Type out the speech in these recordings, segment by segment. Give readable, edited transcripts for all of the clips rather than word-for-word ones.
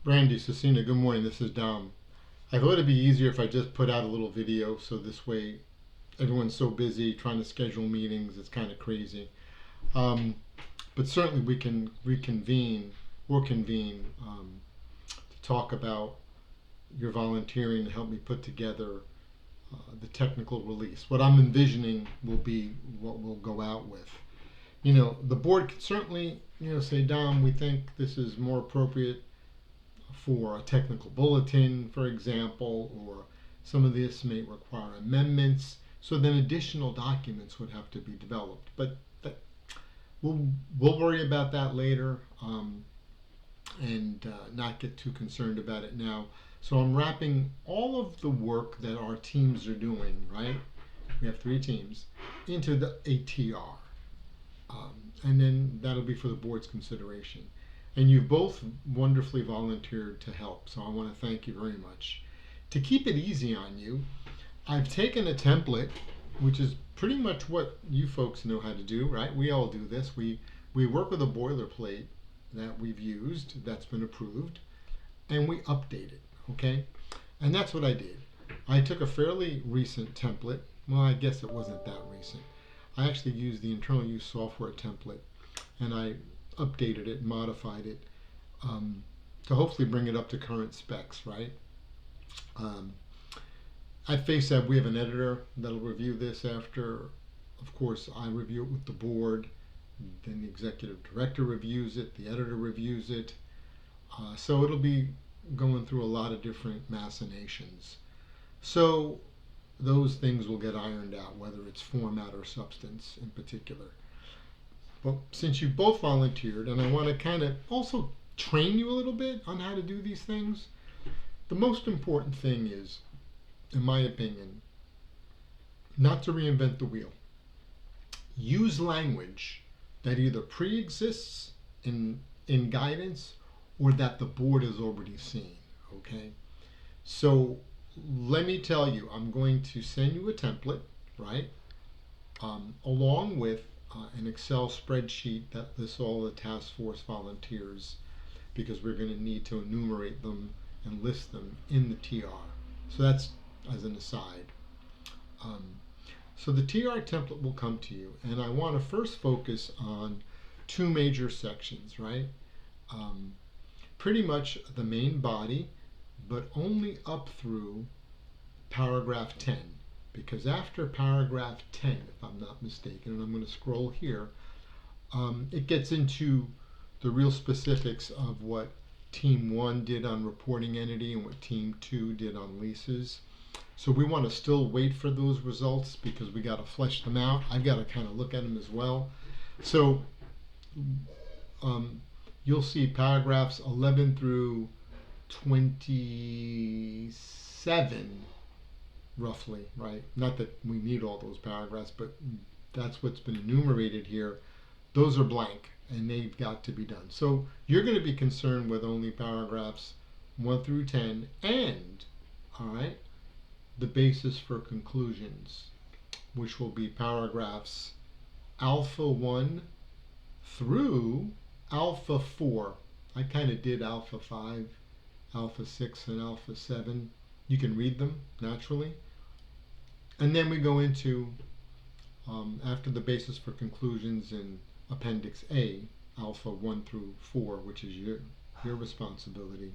Brandy, Cecina, good morning. This is Dom. I thought it'd be easier if I just put out a little video so this way everyone's so busy trying to schedule meetings, it's kind of crazy. Um, but certainly we can reconvene or convene to talk about your volunteering to help me put together the technical release. What I'm envisioning will be what we'll go out with. The board can certainly, say, Dom, we think this is more appropriate for a technical bulletin, for example, or some of this may require amendments. So then additional documents would have to be developed. But that, we'll worry about that later and not get too concerned about it now. So I'm wrapping all of the work that our teams are doing, right? We have 3 teams, into the ATR. And then that'll be for the board's consideration. And you've both wonderfully volunteered to help, so I want to thank you very much. To keep it easy on you, I've taken a template, which is pretty much what you folks know how to do, right? We all do this. We work with a boilerplate that we've used, that's been approved, and we update it, okay? And that's what I did. I took a fairly recent template. Well, I guess it wasn't that recent. I actually used the internal use software template, and I updated it, modified it to hopefully bring it up to current specs, right? At FaceApp, we have an editor that'll review this after, of course, I review it with the board, then the executive director reviews it, the editor reviews it. So it'll be going through a lot of different machinations. So those things will get ironed out, whether it's format or substance in particular. But since you both volunteered, and I want to kind of also train you a little bit on how to do these things, the most important thing is, in my opinion, not to reinvent the wheel. Use language that either pre-exists in guidance or that the board has already seen, okay? So let me tell you, I'm going to send you a template, right? Along with an Excel spreadsheet that lists all the task force volunteers, because we're going to need to enumerate them and list them in the TR. So that's as an aside. So the TR template will come to you, and I want to first focus on 2 major sections, right? Pretty much the main body, but only up through paragraph 10. Because after paragraph 10, if I'm not mistaken, and I'm going to scroll here, it gets into the real specifics of what Team 1 did on reporting entity and what Team 2 did on leases. So we want to still wait for those results because we got to flesh them out. I've got to kind of look at them as well. So you'll see paragraphs 11 through 27 roughly, right? Not that we need all those paragraphs, but that's what's been enumerated here. Those are blank and they've got to be done. So you're going to be concerned with only paragraphs 1 through 10 and, all right, the basis for conclusions, which will be paragraphs alpha 1 through alpha 4. I kind of did alpha 5, alpha 6, and alpha 7. You can read them naturally. And then we go into, after the basis for conclusions in Appendix A, alpha 1 through 4, which is your responsibility.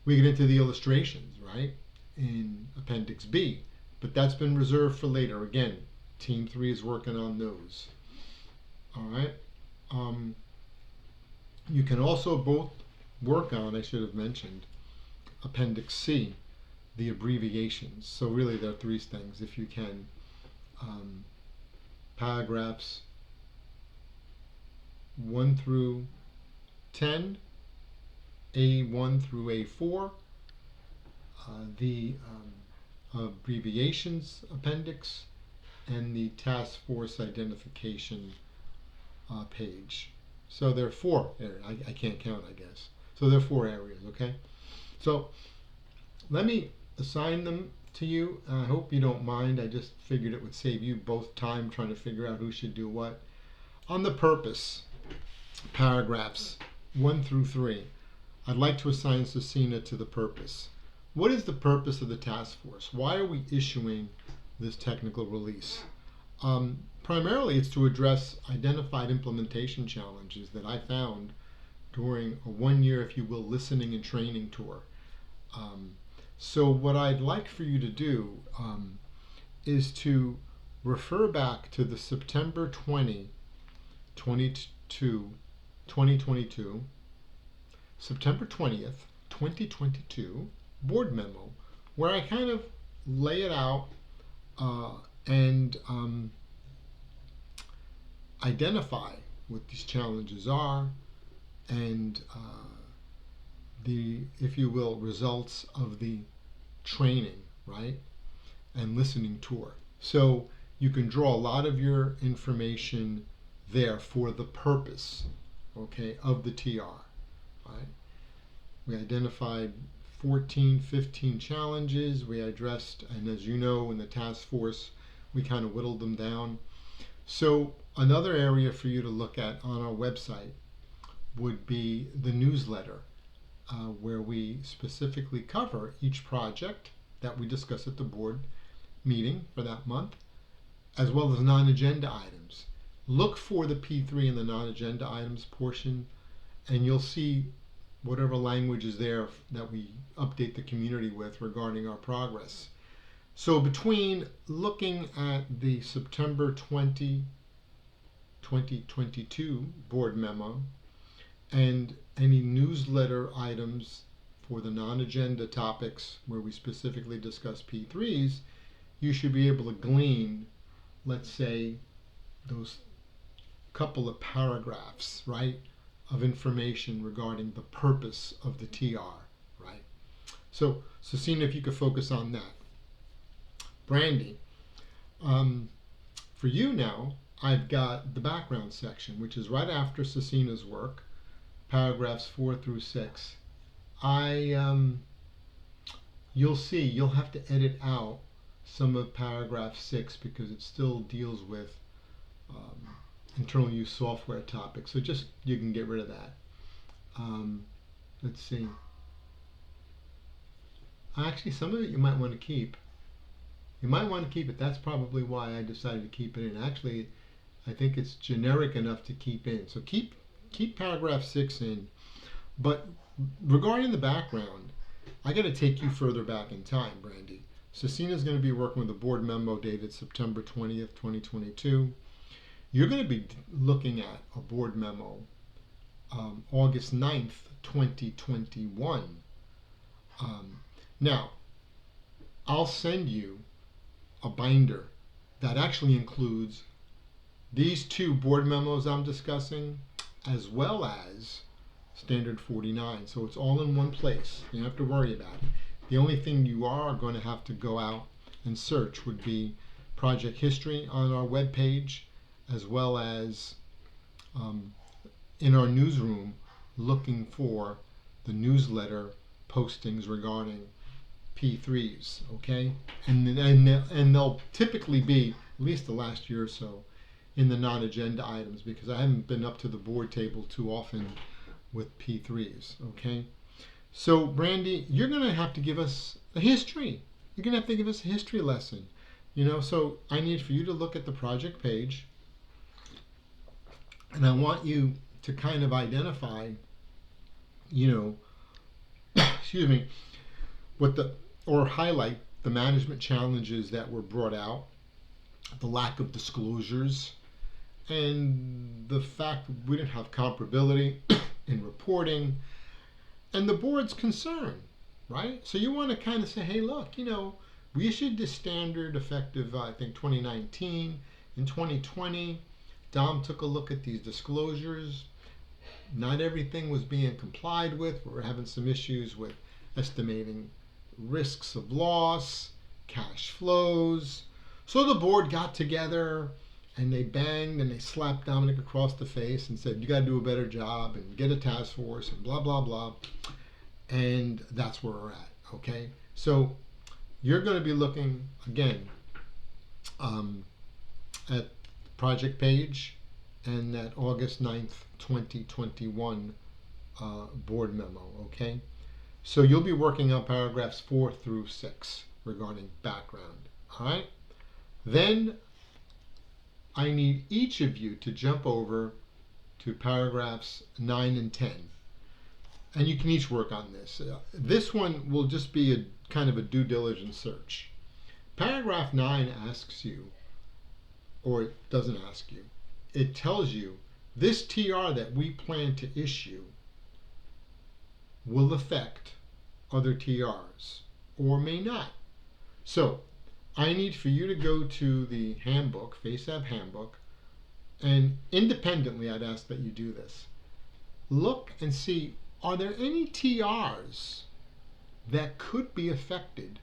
We get into the illustrations, right, in Appendix B. But that's been reserved for later. Again, Team 3 is working on those. All right. You can also both work on, I should have mentioned, Appendix C, the abbreviations. So really there are 3 things, if you can. Paragraphs 1 through 10, A1 through A4, the abbreviations appendix, and the task force identification page. So there are 4 areas. I can't count, I guess. So there are 4 areas, okay? So let me assign them to you. I hope you don't mind. I just figured it would save you both time trying to figure out who should do what. On the purpose, paragraphs 1 through 3. I'd like to assign Cecina to the purpose. What is the purpose of the task force? Why are we issuing this technical release? Primarily, it's to address identified implementation challenges that I found during a 1 year, if you will, listening and training tour. So what I'd like for you to do is to refer back to the September 2022, September 20th, 2022 board memo, where I kind of lay it out and identify what these challenges are and the, if you will, results of the training, right, and listening tour. So you can draw a lot of your information there for the purpose, okay, of the TR, right? We identified 14, 15 challenges we addressed, and as you know, in the task force, we kind of whittled them down. So another area for you to look at on our website would be the newsletter, where we specifically cover each project that we discuss at the board meeting for that month, as well as non-agenda items. Look for the P3 in the non-agenda items portion, and you'll see whatever language is there that we update the community with regarding our progress. So between looking at the September 2022 board memo and any newsletter items for the non-agenda topics where we specifically discuss P3s, you should be able to glean, let's say, those couple of paragraphs, right, of information regarding the purpose of the TR, right? So, Cecina, if you could focus on that. Brandy, for you now, I've got the background section, which is right after Cecina's work, paragraphs 4 through 6. You'll see, you'll have to edit out some of paragraph 6 because it still deals with internal use software topics. So just, you can get rid of that. Let's see. Actually, some of it you might want to keep. You might want to keep it. That's probably why I decided to keep it in. Actually, I think it's generic enough to keep in. So keep paragraph 6 in. But regarding the background, I got to take you further back in time, Brandy. Cecina's going to be working with a board memo dated September 20th, 2022. You're going to be looking at a board memo August 9th, 2021. Now, I'll send you a binder that actually includes these two board memos I'm discussing, as well as Standard 49. So it's all in one place. You don't have to worry about it. The only thing you are going to have to go out and search would be project history on our webpage, as well as in our newsroom, looking for the newsletter postings regarding P3s, okay? And they'll typically be, at least the last year or so, in the non-agenda items, because I haven't been up to the board table too often with P3s, okay? So, Brandy, you're going to have to give us a history. You're going to have to give us a history lesson. You know, so I need for you to look at the project page, and I want you to kind of identify, you know, excuse me, or highlight the management challenges that were brought out, the lack of disclosures, and the fact that we didn't have comparability in reporting, and the board's concern, right? So you want to kind of say, hey, look, you know, we issued this standard effective, I think, 2019. In 2020, Dom took a look at these disclosures. Not everything was being complied with. We were having some issues with estimating risks of loss, cash flows. So the board got together and they banged and they slapped Dominic across the face and said, you got to do a better job and get a task force and blah, blah, blah. And that's where we're at, okay? So you're going to be looking, again, at project page and that August 9th, 2021 board memo, okay? So you'll be working on paragraphs 4 through 6 regarding background, all right? Then I need each of you to jump over to paragraphs 9 and 10. And you can each work on this. This one will just be a kind of a due diligence search. Paragraph 9 asks you, or it doesn't ask you, it tells you this TR that we plan to issue will affect other TRs or may not. So I need for you to go to the handbook, FASAB handbook, and independently I'd ask that you do this. Look and see, are there any TRs that could be affected?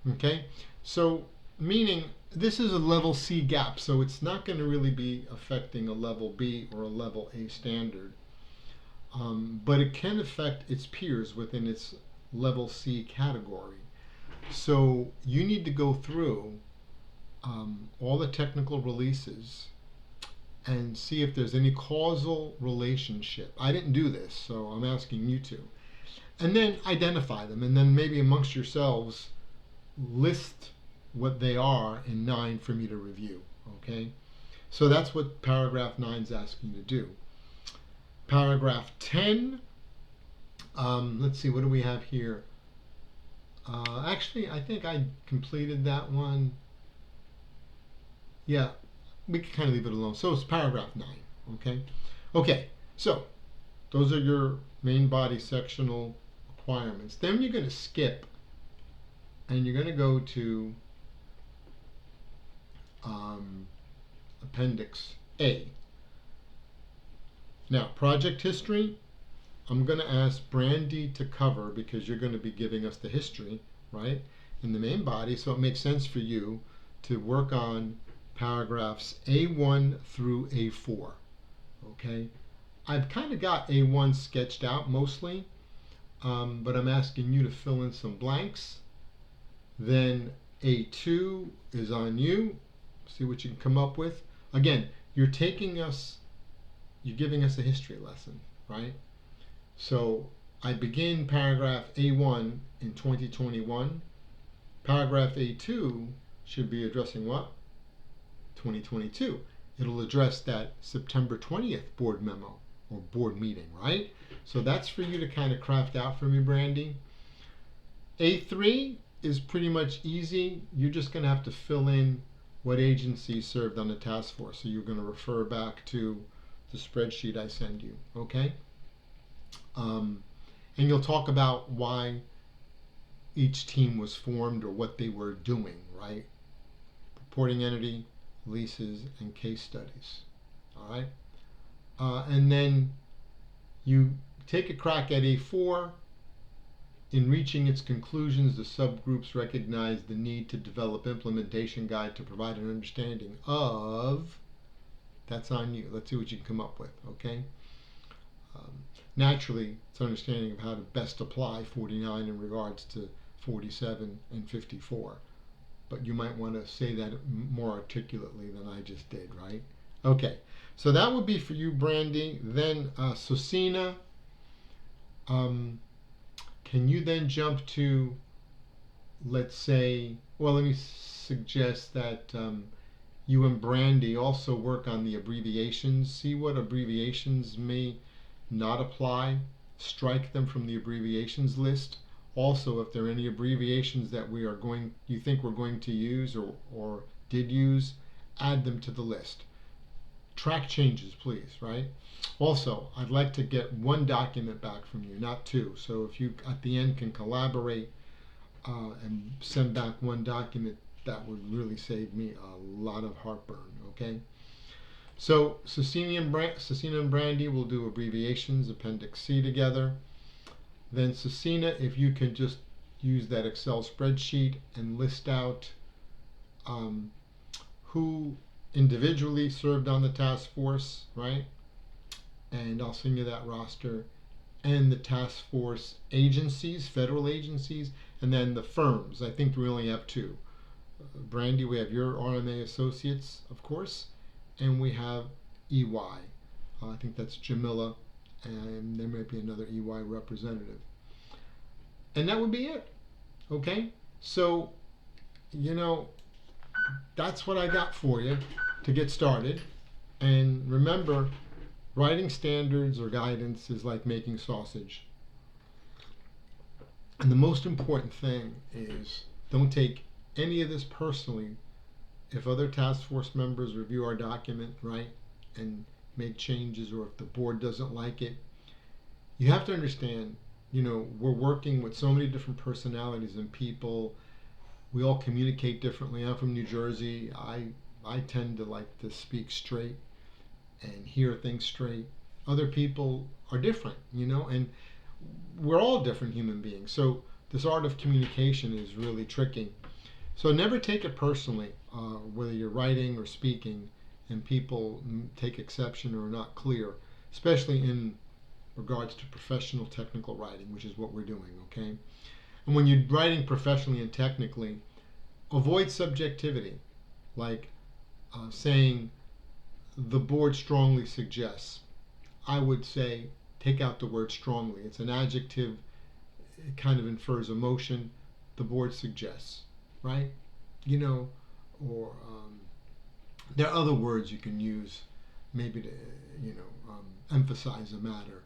Okay, so meaning this is a level C gap, so it's not going to really be affecting a level B or a level A standard. But it can affect its peers within its level C category. So you need to go through all the technical releases and see if there's any causal relationship. I didn't do this, so I'm asking you to. And then identify them, and then maybe amongst yourselves list what they are in 9 for me to review, okay? So that's what paragraph 9 is asking you to do. Paragraph 10, let's see, what do we have here? Actually, I think I completed that one. Yeah, we can kind of leave it alone. So it's paragraph 9, okay? Okay, so those are your main body sectional requirements. Then you're going to skip and you're going to go to Appendix A. Now, project history, I'm going to ask Brandy to cover because you're going to be giving us the history, right, in the main body, so it makes sense for you to work on paragraphs A1 through A4, okay? I've kind of got A1 sketched out mostly, but I'm asking you to fill in some blanks. Then A2 is on you. See what you can come up with. Again, you're giving us a history lesson, right? So I begin paragraph A1 in 2021. Paragraph A2 should be addressing what? 2022. It'll address that September 20th board memo or board meeting, right? So that's for you to kind of craft out for me, Brandy. A3 is pretty much easy. You're just going to have to fill in what agencies served on the task force. So you're going to refer back to the spreadsheet I send you, okay? And you'll talk about why each team was formed or what they were doing, right? Reporting entity, leases, and case studies, all right? And then you take a crack at A4. In reaching its conclusions, the subgroups recognize the need to develop implementation guide to provide an understanding of, that's on you. Let's see what you can come up with, okay? Naturally, it's understanding of how to best apply 49 in regards to 47 and 54. But you might want to say that more articulately than I just did, right? Okay, so that would be for you, Brandy. Then Susina, can you then jump to, let's say, well, let me suggest that you and Brandy also work on the abbreviations. See what abbreviations may not apply. Strike them from the abbreviations list. Also, if there are any abbreviations that you think we're going to use or did use, add them to the list. Track changes, please, right? Also, I'd like to get one document back from you, not two. So if you at the end can collaborate and send back one document, that would really save me a lot of heartburn, okay? So Susina and Brandy will do abbreviations, Appendix C together. Then Susina, if you can just use that Excel spreadsheet and list out who individually served on the task force, right? And I'll send you that roster, and the task force agencies, federal agencies, and then the firms. I think we only have two. Brandy, we have your RMA Associates, of course, and we have EY. I think that's Jamila and there might be another EY representative. And that would be it. Okay? So, you know, that's what I got for you to get started. And remember, writing standards or guidance is like making sausage. And the most important thing is don't take any of this personally. If other task force members review our document, right, and make changes, or if the board doesn't like it, you have to understand, we're working with so many different personalities and people. We all communicate differently. I'm from New Jersey. I tend to like to speak straight and hear things straight. Other people are different, and we're all different human beings. So this art of communication is really tricky. So never take it personally, whether you're writing or speaking, and people take exception or are not clear, especially in regards to professional technical writing, which is what we're doing, okay? And when you're writing professionally and technically, avoid subjectivity, like saying the board strongly suggests. I would say take out the word strongly. It's an adjective. It kind of infers emotion. The board suggests, right? Or there are other words you can use, maybe to emphasize a matter.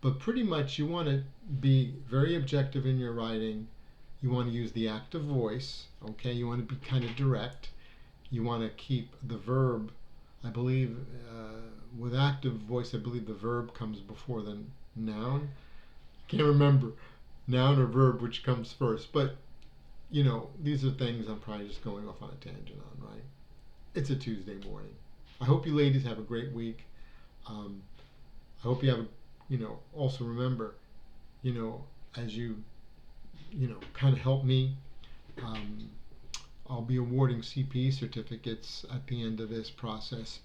But pretty much you want to be very objective in your writing. You want to use the active voice, okay? You want to be kind of direct. You want to keep the verb, I believe, with active voice, I believe the verb comes before the noun. Can't remember noun or verb which comes first, but these are things I'm probably just going off on a tangent on, right? It's a Tuesday morning. I hope you ladies have a great week. I hope you have also remember, as you, kind of help me, I'll be awarding CPE certificates at the end of this process,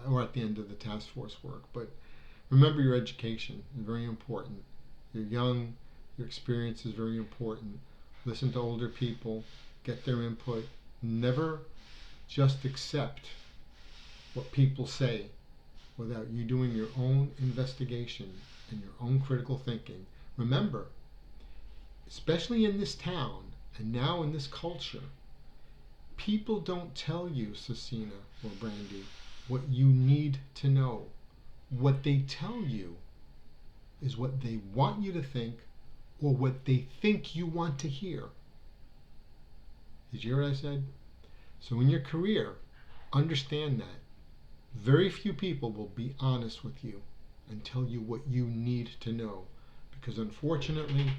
or at the end of the task force work. But remember, your education is very important. You're young, your experience is very important. Listen to older people, get their input. Never just accept what people say without you doing your own investigation and your own critical thinking. Remember, especially in this town and now in this culture, people don't tell you, Cecina or Brandy, what you need to know. What they tell you is what they want you to think or what they think you want to hear. Did you hear what I said? So in your career, understand that. Very few people will be honest with you and tell you what you need to know. Because unfortunately,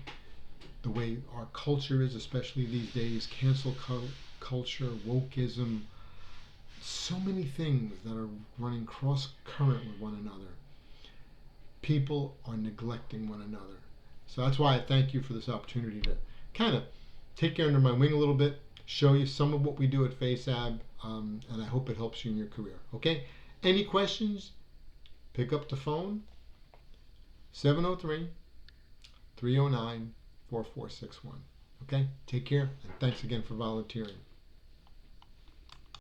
the way our culture is, especially these days, cancel culture, wokeism, so many things that are running cross current with one another. People are neglecting one another. So that's why I thank you for this opportunity to kind of take you under my wing a little bit, show you some of what we do at FaceAb, and I hope it helps you in your career. Okay? Any questions? Pick up the phone, 703-309-4461. Okay? Take care, and thanks again for volunteering.